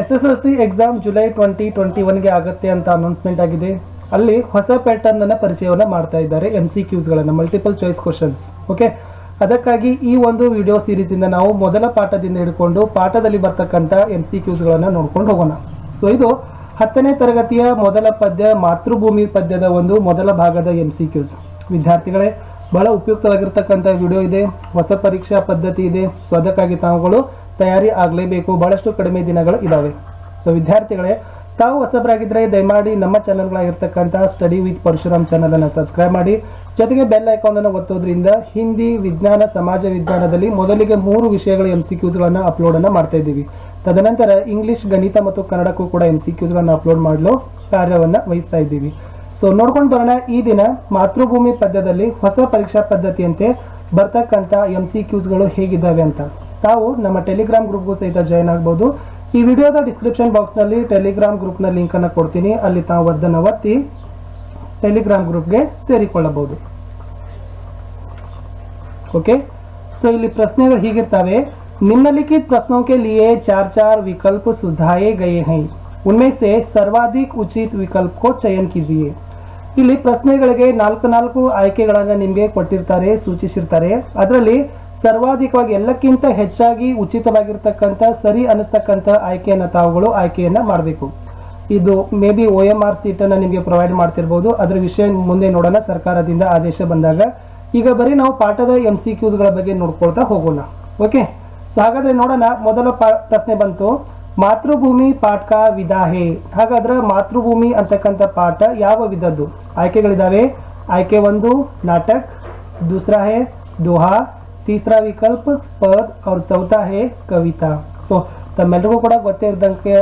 SSLC exam July 2021ಗೆ ಆಗುತ್ತೆ ಅಂತ announcement ಆಗಿದೆ. ಅಲ್ಲಿ ಹೊಸ ಪ್ಯಾಟರ್ನ್ ಅನ್ನ ಪರಿಚಯವನ್ನ ಮಾಡ್ತಾ ಇದ್ದಾರೆ, MCQs ಗಳನ್ನ, ಮಲ್ಟಿಪಲ್ ಚಾಯ್ಸ್ ಕ್ವಶನ್ಸ್. ಓಕೆ, ಅದಕ್ಕಾಗಿ ಈ ಒಂದು ವಿಡಿಯೋ ಸೀರೀಸ್ ಇಂದ ನಾವು ಮೊದಲ ಪಾಠದಿಂದ ಹಿಡ್ಕೊಂಡು ಪಾಠದಲ್ಲಿ ಬರ್ತಕ್ಕಂಥ MCQs ಗಳನ್ನ ನೋಡ್ಕೊಂಡು ಹೋಗೋಣ. ಸೊ ಇದು 10ನೇ ತರಗತಿಯ ಮೊದಲ ಪದ್ಯ ಮಾತೃಭೂಮಿ ಪದ್ಯದ ಒಂದು ಮೊದಲ ಭಾಗದ MCQs. ವಿದ್ಯಾರ್ಥಿಗಳೇ, ಬಹಳ ಉಪಯುಕ್ತವಾಗಿರ್ತಕ್ಕಂಥ ವಿಡಿಯೋ ಇದೆ, ಹೊಸ ಪರೀಕ್ಷಾ ಪದ್ಧತಿ ಇದೆ. ಸೊ ಅದಕ್ಕಾಗಿ ತಾವುಗಳು ತಯಾರಿ ಆಗಲೇಬೇಕು, ಬಹಳಷ್ಟು ಕಡಿಮೆ ದಿನಗಳು ಇದಾವೆ. ಸೊ ವಿದ್ಯಾರ್ಥಿಗಳೇ, ತಾವು ಹೊಸಬರಾಗಿದ್ದರೆ ದಯಮಾಡಿ ನಮ್ಮ ಚಾನಲ್ಗಳಾಗಿರ್ತಕ್ಕಂಥ ಸ್ಟಡಿ ವಿತ್ ಪರಶುರಾಮ್ ಚಾನಲ್ ಅನ್ನು ಸಬ್ಸ್ಕ್ರೈಬ್ ಮಾಡಿ, ಜೊತೆಗೆ ಬೆಲ್ ಐಕಾನ್ ಅನ್ನು ಒತ್ತೋದ್ರಿಂದ ಹಿಂದಿ, ವಿಜ್ಞಾನ, ಸಮಾಜ ವಿಜ್ಞಾನದಲ್ಲಿ ಮೊದಲಿಗೆ 3 ವಿಷಯಗಳ MCQs ಗಳನ್ನ ಅಪ್ಲೋಡ್ ಅನ್ನ ಮಾಡ್ತಾ ಇದ್ದೀವಿ. ತದನಂತರ ಇಂಗ್ಲಿಷ್, ಗಣಿತ ಮತ್ತು ಕನ್ನಡಕ್ಕೂ ಕೂಡ MCQs ಗಳನ್ನ ಅಪ್ಲೋಡ್ ಮಾಡಲು ಕಾರ್ಯವನ್ನ ವಹಿಸ್ತಾ ಇದ್ದೀವಿ. ಸೊ ನೋಡ್ಕೊಂಡು ಬರೋಣ, ಈ ದಿನ ಮಾತೃಭೂಮಿ ಪದ್ಯದಲ್ಲಿ ಹೊಸ ಪರೀಕ್ಷಾ ಪದ್ಧತಿಯಂತೆ ಬರ್ತಕ್ಕಂಥ MCQs ಗಳು ಹೇಗಿದ್ದಾವೆ ಅಂತ. ತಾವು ನಮ್ಮ ಟೆಲಿಗ್ರಾಮ್ ಗ್ರೂಪ್ಗೂ ಸಹಿತ ಜಾಯ್ನ್ ಆಗ್ಬೋದು. ಈ ವಿಡಿಯೋದ ಡಿಸ್ಕ್ರಿಪ್ಷನ್ ಬಾಕ್ಸ್ ನಲ್ಲಿ ಟೆಲಿಗ್ರಾಮ್ ಗ್ರೂಪ್ ನ ಲಿಂಕ್ ಅನ್ನು ಕೊಡ್ತೀನಿ, ಅಲ್ಲಿ ತಾವು ಅದನ್ನು ಒತ್ತಿ ಟೆಲಿಗ್ರಾಮ್ ಗ್ರೂಪ್ಗೆ ಸೇರಿಕೊಳ್ಳಬಹುದು. ಓಕೆ, ಸೊ ಇಲ್ಲಿ ಪ್ರಶ್ನೆಗಳು ಹೀಗಿರ್ತವೆ. निम्नलिखित प्रश्नों के लिए 4 विकल्प सुझाए गए हैं, उनमें से सर्वाधिक उचित विकल्प को चयन कीजिए. ಇಲ್ಲಿ ಪ್ರಶ್ನೆಗಳಿಗೆ 4 ಆಯ್ಕೆಗಳನ್ನು ನಿಮಗೆ ಕೊಟ್ಟಿರ್ತಾರೆ, ಸೂಚಿಸಿರ್ತಾರೆ. ಅದರಲ್ಲಿ ಸರ್ವಾಧಿಕವಾಗಿ ಎಲ್ಲಕ್ಕಿಂತ ಹೆಚ್ಚಾಗಿ ಉಚಿತವಾಗಿರ್ತಕ್ಕಂಥ ಸರಿ ಅನಿಸ್ತಕ್ಕಂಥ ಆಯ್ಕೆಯನ್ನು ತಾವುಗಳು ಆಯ್ಕೆಯನ್ನ ಮಾಡಬೇಕು. ಇದು ಮೇ ಬಿ OMR ಸೀಟ್ ಅನ್ನು ನಿಮಗೆ ಪ್ರೊವೈಡ್ ಮಾಡ್ತಿರ್ಬೋದು. ಅದರ ವಿಷಯ ಮುಂದೆ ನೋಡೋಣ, ಸರ್ಕಾರದಿಂದ ಆದೇಶ ಬಂದಾಗ. ಈಗ ಬರೀ ನಾವು ಪಾಠದ MCQs ಗಳ ಬಗ್ಗೆ ನೋಡ್ಕೊಳ್ತಾ ಹೋಗೋಣ. ಓಕೆ, ಸೊ ಹಾಗಾದ್ರೆ ನೋಡೋಣ. ಮೊದಲ ಪ್ರಶ್ನೆ ಬಂತು, ಮಾತೃಭೂಮಿ ಪಾಠ ಕಾ ವಿಧ ಹೇ. ಹಾಗಾದ್ರೆ ಮಾತೃಭೂಮಿ ಅಂತಕ್ಕಂಥ ಪಾಠ ಯಾವ ವಿಧದ್ದು? ಆಯ್ಕೆಗಳಿದಾವೆ. ಆಯ್ಕೆ 1 ನಾಟಕ್, दूसरा है दोहा, तीसरा विकल्प पद और चौथा है कविता. ಸೊ ತಮ್ಮೆಲ್ಲರಿಗೂ ಕೂಡ ಗೊತ್ತೇ ಇದ್ದಂಗೆ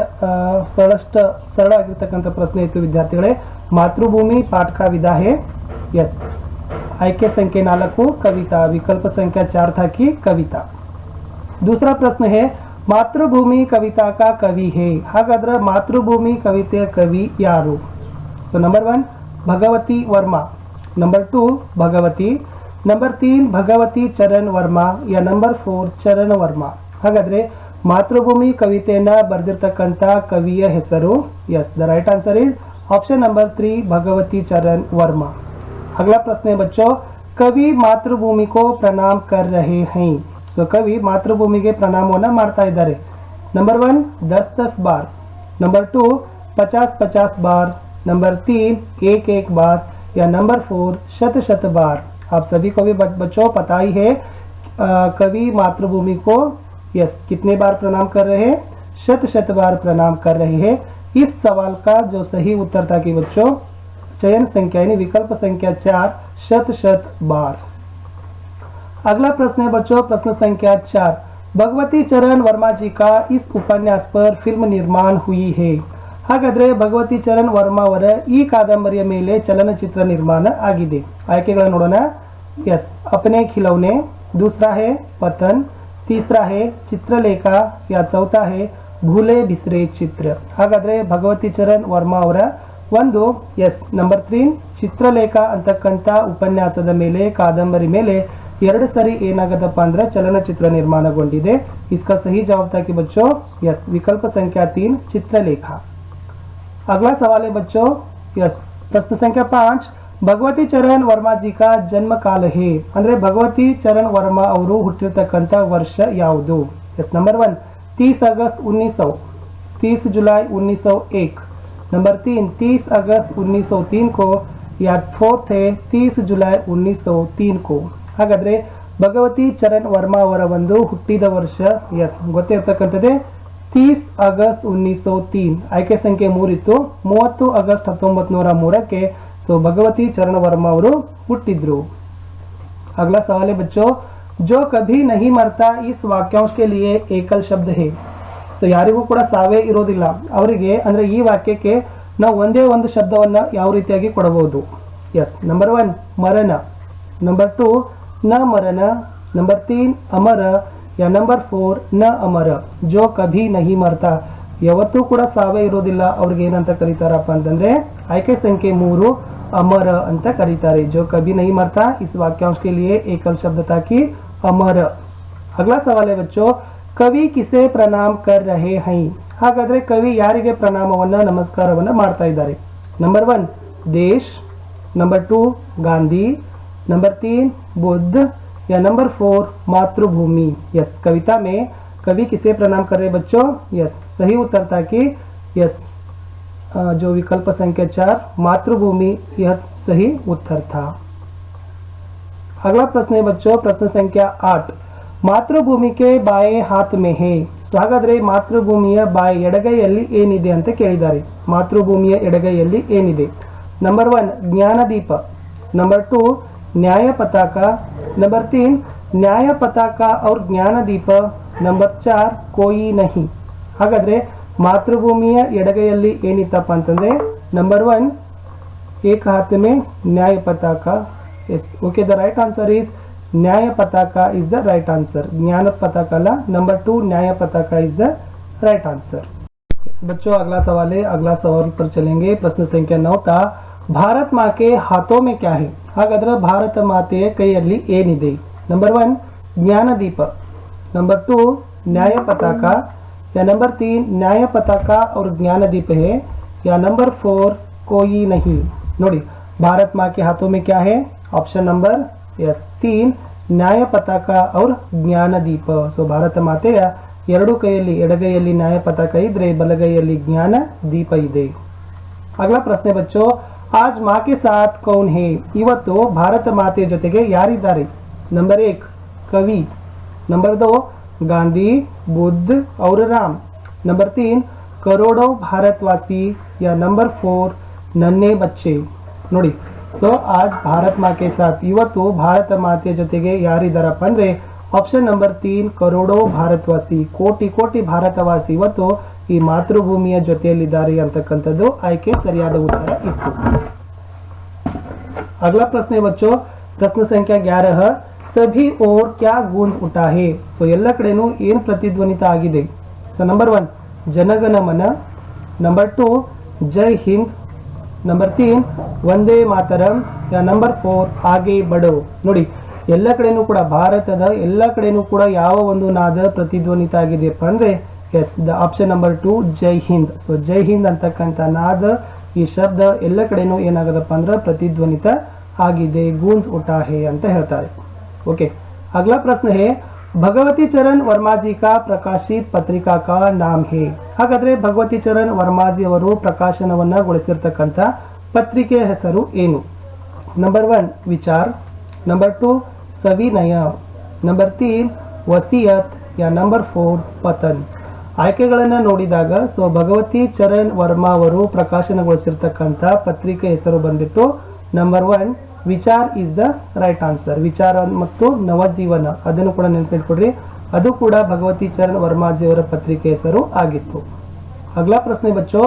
ಸರಳ ಆಗಿರ್ತಕ್ಕಂಥ ಪ್ರಶ್ನೆ ಇತ್ತು ವಿದ್ಯಾರ್ಥಿಗಳೇ. ಮಾತೃಭೂಮಿ ಪಾಠ ಕಾ ವಿಧ ಹೇ, ಎಸ್. ಆಯ್ಕೆ ಸಂಖ್ಯೆ 4 कविता, विकल्प संख्या 4 था कि कविता. दूसरा प्रश्न है मातृभूमि कविता का कवि है. ಹಾಗಾದ್ರೆ ಮಾತೃಭೂಮಿ ಕವಿತೆಯ ಕವಿ ಯಾರು? So number 1 Bhagwati Varma, number 2 Bhagwati, number 3 Bhagwati Charan Varma, ಯಾ ನಂಬರ್ 4 ಚರಣ್ ವರ್ಮಾ. ಹಾಗಾದ್ರೆ ಮಾತೃಭೂಮಿ ಕವಿತೆಯನ್ನ ಬರೆದಿರ್ತಕ್ಕಂಥ ಕವಿಯ ಹೆಸರು, yes, the right answer is option number 3 Bhagwati Charan Varma. अगला प्रश्न है बच्चों, कवि मातृभूमि को प्रणाम कर रहे हैं. ಸೊ ಕವಿ ಮಾತೃಭೂಮಿಗೆ ಪ್ರಣಾಮವನ್ನ ಮಾಡ್ತಾ ಇದ್ದಾರೆ. ನಂಬರ್ 1 10-10 बार, नंबर 2 50-50 बार, नंबर 3 1-1 बार, या नंबर 4 शत-शत बार. आप सभी को भी बच्चों पता ही है कवि मातृभूमि को यस कितने बार प्रणाम कर रहे हैं? शत-शत बार प्रणाम कर रहे हैं. इस सवाल का जो सही उत्तर था कि बच्चों चयन संख्या यानी विकल्प संख्या 4 शत-शत बार. अगला प्रश्न है बच्चों, प्रश्न संख्या 4, भगवती चरण वर्मा जी का इस उपन्यास पर फिल्म निर्माण हुई है. ಹಾಗಾದ್ರೆ ಭಗವತಿ ಚರಣ್ ವರ್ಮಾ ಅವರ ಈ ಕಾದಂಬರಿಯ ಮೇಲೆ ಚಲನಚಿತ್ರ ನಿರ್ಮಾಣ ಆಗಿದೆ. ಆಯ್ಕೆಗಳನ್ನು ನೋಡೋಣ. ಎಸ್, अपने खिलौने, दूसरा है पतन, तीसरा है चित्रलेखा, या चौथा है भूले बिसरे चित्र. ಹಾಗಾದ್ರೆ ಭಗವತಿ ಚರಣ್ ವರ್ಮಾ ಅವರ ಒಂದು ಎಸ್ ನಂಬರ್ 3 ಚಿತ್ರಲೇಖಾ ಅಂತಕ್ಕಂಥ ಉಪನ್ಯಾಸದ ಮೇಲೆ, ಕಾದಂಬರಿ ಮೇಲೆ 2 ಸರಿ ಏನಾಗದಪ್ಪ ಅಂದ್ರೆ ಚಲನಚಿತ್ರ ನಿರ್ಮಾಣಗೊಂಡಿದೆ. इसका सही जवाब था कि बच्चों यस विकल्प संख्या 3 चित्रलेखा. अगला सवाल है बच्चों, यस प्रश्न संख्या 5, भगवती चरण वर्मा जी का जन्म काल है. ಅಂದ್ರೆ ಭಗವತಿ ಚರಣ್ ವರ್ಮಾ ಅವರು ಹುಟ್ಟಿರ್ತಕ್ಕಂಥ ವರ್ಷ ಯಾವುದು? ಎಸ್, ನಂಬರ್ 1 30 अगस्त 1900, 30 जुलाई 1901, नंबर 3 30 अगस्त 1903 को, या 4th है 30 जुलाई 1903 को. ಹಾಗಾದ್ರೆ ಭಗವತಿ ಚರಣ್ ವರ್ಮಾ ಅವರ ಒಂದು ಹುಟ್ಟಿದ ವರ್ಷ ಎಸ್ ಗೊತ್ತಿರ್ತಕ್ಕಂಥದ್ದೇ 30 ಆಗಸ್ಟ್ 1903. ಆಯ್ಕೆ ಸಂಖ್ಯೆ 3 ಇತ್ತು. 30 ಆಗಸ್ಟ್ 1903ಕ್ಕೆ ಸೊ ಭಗವತಿ ಚರಣ್ ವರ್ಮಾ ಅವರು ಹುಟ್ಟಿದ್ರು. अगला सवाल है बच्चों, जो कभी नहीं मरता इस वाक्यांश के लिए एकल शब्द है. ಸೊ ಯಾರಿಗೂ ಕೂಡ ಸಾವೇ ಇರೋದಿಲ್ಲ ಅವರಿಗೆ, ಅಂದ್ರೆ ಈ ವಾಕ್ಯಕ್ಕೆ ನಾವು ಒಂದೇ ಒಂದು ಶಬ್ದವನ್ನ ಯಾವ ರೀತಿಯಾಗಿ ಕೊಡಬಹುದು? ಎಸ್, ನಂಬರ್ 1 ಮರಣ, ನಂಬರ್ 2 न मरन, नंबर 3 अमर, या नंबर 4 न अमर. जो कभी नहीं मरता ಯಾವತ್ತೂ ಕೂಡ ಸಾವೇ ಇರೋದಿಲ್ಲ ಅವ್ರಿಗೆ ಏನಂತ ಕರೀತಾರಪ್ಪ ಅಂತಂದ್ರೆ ಆಯ್ಕೆ ಸಂಖ್ಯೆ 3 अमर ಅಂತ ಕರೀತಾರೆ. जो कभी नहीं मरता इस वाक्यांश के लिए एकल शब्द था कि अमर. अगला सवाल है बच्चों, ಕವಿ ಕಿಸೆ ಪ್ರಣಾಮ್ ಕರ್ ರಹೆ ಹೈ, ಹಾಗಾದ್ರೆ ಕವಿ ಯಾರಿಗೆ ಪ್ರಣಾಮವನ್ನ ನಮಸ್ಕಾರವನ್ನ ಮಾಡ್ತಾ ಇದ್ದಾರೆ? ನಂಬರ್ 1 ದೇಶ್, ನಂಬರ್ 2 ಗಾಂधी, नंबर 3 बुद्ध या नंबर 4 मातृभूमि। यस, कविता में कवि किसे प्रणाम कर रहे बच्चों? यस, सही उत्तर था कि यस जो विकल्प संख्या 4 मातृभूमि यह सही उत्तर था। अगला प्रश्न है बच्चों, प्रश्न संख्या 8 मातृभूमि के बाएं हाथ में है। ಸೊ ಹಾಗಾದ್ರೆ ಮಾತೃಭೂಮಿಯ ಎಡಗೈಯಲ್ಲಿ ಏನಿದೆ ಅಂತ ಕೇಳಿದ್ದಾರೆ. ಮಾತೃಭೂಮಿಯ ಎಡಗೈಯಲ್ಲಿ ಏನಿದೆ? ನಂಬರ್ 1 ಜ್ಞಾನದೀಪ, ನಂಬರ್ 2 न्याय पताका, नंबर 3 न्याय पताका और ज्ञानदीप, नंबर 4 कोई नहीं। ಹಾಗಾದ್ರೆ ಮಾತೃಭೂಮಿಯ ಎಡಗೈಯಲ್ಲಿ ಏನಿತ್ತಪ್ಪ ಅಂತಂದ್ರೆ ನಂಬರ್ 1 एक हाथ में न्याय पताका। Yes, okay, the right answer is न्याय पताका इज द राइट आंसर। ज्ञान पताका ला नंबर 2 न्याय पताका इज द राइट आंसर। बच्चों अगला सवाल है, अगला सवाल पर चलेंगे। प्रश्न संख्या 9 था भारत माँ के हाथों में क्या है? ಹಾಗಾದ್ರೆ ಭಾರತ ಮಾತೆಯ ಕೈಯಲ್ಲಿ ಏನಿದೆ? ನಂಬರ್ 1 ಜ್ಞಾನದೀಪ, ನಂಬರ್ 2 न्याय पताका, या नंबर 3 न्याय पताका और ज्ञानदीप है, या नंबर 4 कोई नहीं। ನೋಡಿ, भारत माँ के हाथों में क्या है? ऑप्शन नंबर यस 3 न्याय पताका और ज्ञानदीप। ಸೊ ಭಾರತ ಮಾತೆಯ ಎರಡು ಕೈಯಲ್ಲಿ ಎಡಗೈಯಲ್ಲಿ ನ್ಯಾಯ ಪತಾಕ ಇದ್ರೆ ಬಲಗೈಯಲ್ಲಿ ಜ್ಞಾನ ದೀಪ ಇದೆ। अगला प्रश्न बच्चों, आज माँ के साथ कौन है? ಇವತ್ತು ಭಾರತ ಮಾತೆಯ ಜೊತೆಗೆ ಯಾರಿದ್ದಾರೆ? ನಂಬರ್ 1 कवि, नंबर 2 गांधी, बुद्ध और राम, नंबर 3 करोड़ों भारतवासी, या नंबर 4 नन्हे बच्चे। ನೋಡಿ, ಸೊ आज भारत माँ के साथ ಇವತ್ತು ಭಾರತ ಮಾತೆಯ ಜೊತೆಗೆ ಯಾರಿದ್ದಾರಪ್ಪ ಅಂದ್ರೆ ಆಪ್ಷನ್ ನಂಬರ್ 3 ಕರೋಡೋ ಭಾರತವಾಸಿ, ಕೋಟಿ ಕೋಟಿ ಭಾರತವಾಸಿ ಇವತ್ತು ಈ ಮಾತೃಭೂಮಿಯ ಜೊತೆಯಲ್ಲಿದ್ದಾರೆ ಅಂತಕ್ಕಂಥದ್ದು ಆಯ್ಕೆ ಸರಿಯಾದ ಉತ್ತರ ಇತ್ತು। अगला प्रश्न है बच्चों, प्रश्न संख्या 11 सभी और क्या गूंज उठा है? ಸೊ ಎಲ್ಲ ಕಡೆನೂ ಏನು ಪ್ರತಿಧ್ವನಿತ ಆಗಿದೆ? ಸೊ ನಂಬರ್ 1 ಜನಗಣ ಮನ, ನಂಬರ್ 2 ಜೈ ಹಿಂದ್, ನಂಬರ್ 3 ವಂದೇ ಮಾತರಂ, या ನಂಬರ್ 4 ಆಗೆ ಬಡೋ। ನೋಡಿ, ಎಲ್ಲ ಕಡೆನೂ ಕೂಡ ಭಾರತದ ಎಲ್ಲ ಕಡೆನೂ ಕೂಡ ಯಾವ ಒಂದು ನಾದ ಪ್ರತಿಧ್ವನಿತ ಆಗಿದೆಯಪ್ಪ ಅಂದ್ರೆ yes the option number 2 Jai Hind. So Jai Hind ಅಂತಕ್ಕಂಥ ನಾದ ಈ ಶಬ್ದ ಎಲ್ಲ ಕಡೆನೂ ಏನಾಗದಪ್ಪ ಅಂದ್ರೆ ಪ್ರತಿಧ್ವನಿತ ಆಗಿದೆ, ಗೂಂಜ್ ಉಠಾ ಹೇ ಅಂತ ಹೇಳ್ತಾರೆ। ओके, अगला प्रश्न है भगवती चरण वर्मा जी का प्रकाशित पत्रिका का नाम है। ಹಾಗಾದ್ರೆ ಭಗವತಿ ಚರಣ್ ವರ್ಮಾಜಿ ಅವರು ಪ್ರಕಾಶನವನ್ನಗೊಳಿಸಿರ್ತಕ್ಕಂಥ ಪತ್ರಿಕೆಯ ಹೆಸರು ಏನು? ನಂಬರ್ 1 ವಿಚಾರ್, ನಂಬರ್ 2 ಸವಿನಯ, ನಂಬರ್ 3 ವಸಿಯತ್, या ನಂಬರ್ 4 ಪತನ್। ಆಯ್ಕೆಗಳನ್ನು ನೋಡಿದಾಗ ಸೊ ಭಗವತಿ ಚರಣ್ ವರ್ಮಾ ಅವರು ಪ್ರಕಾಶನಗೊಳಿಸಿರ್ತಕ್ಕಂಥ ಪತ್ರಿಕೆ ಹೆಸರು ಬಂದ್ಬಿಟ್ಟು number 1 Vichar is the right answer. Vichar ಮತ್ತು ನವಜೀವನ ಅದನ್ನು ಕೂಡ ನೆನಪಿಟ್ಕೊಡ್ರಿ, ಅದು ಕೂಡ ಭಗವತಿ ಚರಣ್ ವರ್ಮಾಜಿ ಅವರ ಪತ್ರಿಕೆ ಹೆಸರು ಆಗಿತ್ತು। अगला प्रश्न बच्चों,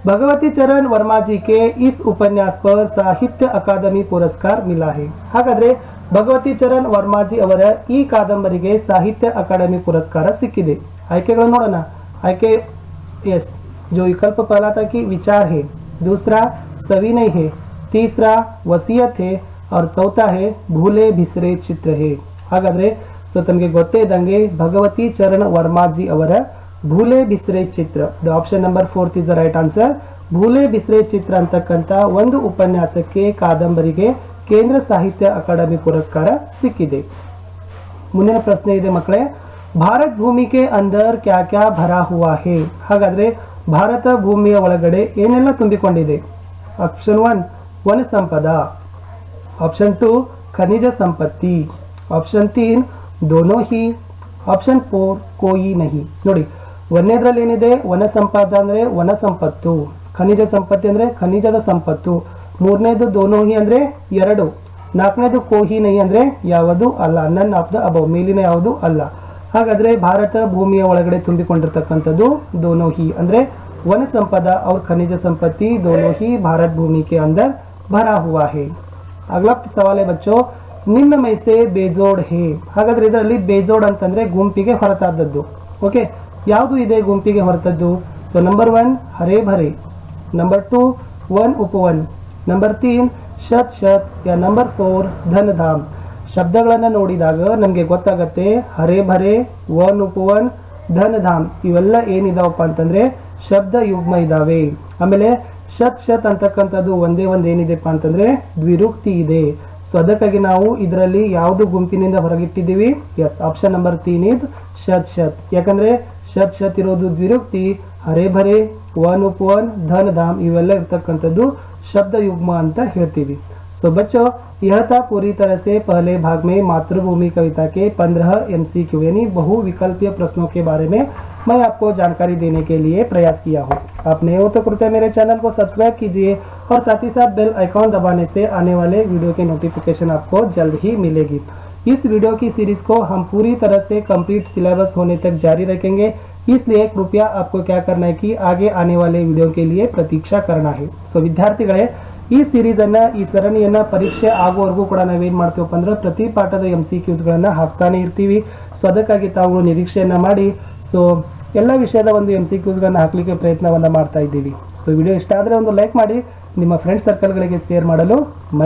भगवती चरण वर्मा जी के इस उपन्यास पर साहित्य अकादमी पुरस्कार मिला है। ಹಾಗಾದ್ರೆ ಭಗವತಿ ಚರಣ್ ವರ್ಮಾಜಿ ಅವರ ಈ ಕಾದಂಬರಿಗೆ ಸಾಹಿತ್ಯ ಅಕಾಡೆಮಿ ಪುರಸ್ಕಾರ ಸಿಕ್ಕಿದೆ। ಆಯ್ಕೆಗಳನ್ನು ನೋಡೋಣ। ಆಯ್ಕೆ यस, जो विकल्प पहला था कि विचार है, दूसरा सविनय है, तीसरा वसीयत है और चौथा है भूले बिसरे चित्र है। ಹಾಗಾದ್ರೆ ಸೊ ತಮಗೆ ಗೊತ್ತೇ ಇದ್ದಂಗೆ ಭಗವತಿ ಚರಣ್ ವರ್ಮಾಜಿ ಅವರ Bhule Bisre Chitra the option number 4 is the right answer. Bhule Bisre Chitra ಅಂತಕ್ಕಂಥ ಒಂದು ಉಪನ್ಯಾಸಕ್ಕೆ ಕಾದಂಬರಿಗೆ ಕೇಂದ್ರ ಸಾಹಿತ್ಯ ಅಕಾಡೆಮಿ ಪುರಸ್ಕಾರ ಸಿಕ್ಕಿದೆ। ಮುಂದಿನ ಪ್ರಶ್ನೆ ಇದೆ ಮಕ್ಕಳೇ, ಭಾರತ್ ಭೂಮಿ ಕೆ ಅಂದರ್ ಕ್ಯಾ ಕ್ಯಾ ಭರಾ ಹುವಾ ಹೇ? ಹಾಗಾದ್ರೆ ಭಾರತ ಭೂಮಿಯ ಒಳಗಡೆ ಏನೆಲ್ಲ ತುಂಬಿಕೊಂಡಿದೆ? ಆಪ್ಷನ್ 1 वन संपदा, ऑप्शन 2 खनिज संपत्ति, ऑप्शन 3 दोनों ही, ऑप्शन 4 कोई नहीं। ನೋಡಿ, ಒಂದನೇದ್ರಲ್ಲಿ ಏನಿದೆ ವನ ಸಂಪದ ಅಂದ್ರೆ ವನ ಸಂಪತ್ತು, ಖನಿಜ ಸಂಪತ್ತಿ ಅಂದ್ರೆ ಖನಿಜದ ಸಂಪತ್ತು, ಮೂರನೇದು ದೋನೋ ಹಿ ಅಂದ್ರೆ ಎರಡು, ನಾಲ್ಕನೇದು ಕೋಹಿ ನಹಿ ಅಂದ್ರೆ ಯಾವುದು ಅಲ್ಲ, ನನ್ ಆಫ್ ದ ಅಬವ್ ಮೇಲಿನ ಯಾವುದು ಅಲ್ಲ। ಹಾಗಾದ್ರೆ ಭಾರತ ಭೂಮಿಯ ಒಳಗಡೆ ತುಂಬಿಕೊಂಡಿರ್ತಕ್ಕಂಥದ್ದು दोनों ही ಅಂದ್ರೆ वन संपदा और खनिज संपत्ति दोनों ही भारत भूमि के अंदर भरा हुआ है। अगला सवाल है बच्चों, निम्न में से बेजोड़ है? ಹಾಗಾದ್ರೆ ಇದರಲ್ಲಿ ಬೇಜೋಡ್ ಅಂತಂದ್ರೆ ಗುಂಪಿಗೆ ಹೊರತಾದದ್ದು। ಓಕೆ, ಯಾವುದು ಇದೆ ಗುಂಪಿಗೆ ಹೊರತದ್ದು? ಸೊ ನಂಬರ್ 1 ಹರೇ ಭರೆ, ನಂಬರ್ 2 वन उपवन, ನಂಬರ್ 3 ಶತ್ ಶತ್, या ನಂಬರ್ 4 ಧನ್ ಧಾಮ್। ಶಬ್ದಗಳನ್ನು ನೋಡಿದಾಗ ನಮಗೆ ಗೊತ್ತಾಗುತ್ತೆ ಹರೇ ಭರೆ, वन उपवन ಧನ್ ಧಾಮ್ ಇವೆಲ್ಲ ಏನಿದಾವಪ್ಪ ಅಂತಂದ್ರೆ ಶಬ್ದ ಯುಗ್ಮ ಇದಾವೆ. ಆಮೇಲೆ ಶತ್ ಶತ್ ಅಂತಕ್ಕಂಥದ್ದು ಒಂದೇ ಏನಿದೆಪ್ಪ ಅಂತಂದ್ರೆ ದ್ವಿರುಕ್ತಿ ಇದೆ. ಸೊ ಅದಕ್ಕಾಗಿ ನಾವು ಇದರಲ್ಲಿ ಯಾವುದು ಗುಂಪಿನಿಂದ ಹೊರಗಿಟ್ಟಿದ್ದೀವಿ? ಎಸ್, ಆಪ್ಷನ್ ನಂಬರ್ 3 ಇದ್ ಶತ್ ಶತ್. ಯಾಕಂದ್ರೆ ಶತ್ ಶತ್ ಇರೋದು ದ್ವಿರುಕ್ತಿ, ಹರೇ ಭರೆ, वन उपवन, धन धाम इवेಲ್ಲ ಇರತಕ್ಕಂಥದ್ದು शब्द युग्म ಅಂತ ಹೇಳ್ತೀವಿ. सो बच्चों, यह था पूरी तरह से पहले भाग में मातृभूमि कविता के 15 MCQ यानी बहु विकल्पीय प्रश्नों के बारे में मैं आपको जानकारी देने के लिए प्रयास किया हूँ. आप नए हो तो कृपया मेरे चैनल को सब्सक्राइब कीजिए और साथ ही साथ बेल आइकॉन दबाने से आने वाले वीडियो की नोटिफिकेशन आपको जल्द ही मिलेगी. इस वीडियो की सीरीज को हम पूरी तरह से कंप्लीट सिलेबस होने तक जारी रखेंगे, इसलिए कृपया आपको क्या करना है कि आगे आने वाले वीडियो के लिए प्रतीक्षा करना है. सो ವಿದ್ಯಾರ್ಥಿಗಳೇ, ಈ ಸೀರೀಸ್ ಅನ್ನ, ಈ ಸರಣಿಯನ್ನ ಪರೀಕ್ಷೆ ಆಗುವವರೆಗೂ ಕೂಡ ನಾವೇನ್ ಮಾಡ್ತೀವಪ್ಪ ಅಂದ್ರೆ ಪ್ರತಿ ಪಾಠದ MCQs ಗಳನ್ನ ಹಾಕ್ತಾನೆ ಇರ್ತೀವಿ. ಸೊ ಅದಕ್ಕಾಗಿ ತಾವು ನಿರೀಕ್ಷೆಯನ್ನ ಮಾಡಿ ಸೊ ಎಲ್ಲ ವಿಷಯದ ಒಂದು MCQs ಗಳನ್ನ ಹಾಕ್ಲಿಕ್ಕೆ ಪ್ರಯತ್ನವನ್ನ ಮಾಡ್ತಾ ಇದ್ದೀವಿ. ಸೊ ವಿಡಿಯೋ ಇಷ್ಟ ಆದ್ರೆ ಒಂದು ಲೈಕ್ ಮಾಡಿ, ನಿಮ್ಮ ಫ್ರೆಂಡ್ಸ್ ಸರ್ಕಲ್ಗಳಿಗೆ ಶೇರ್ ಮಾಡಲು ಮರೆಯಬೇಡಿ.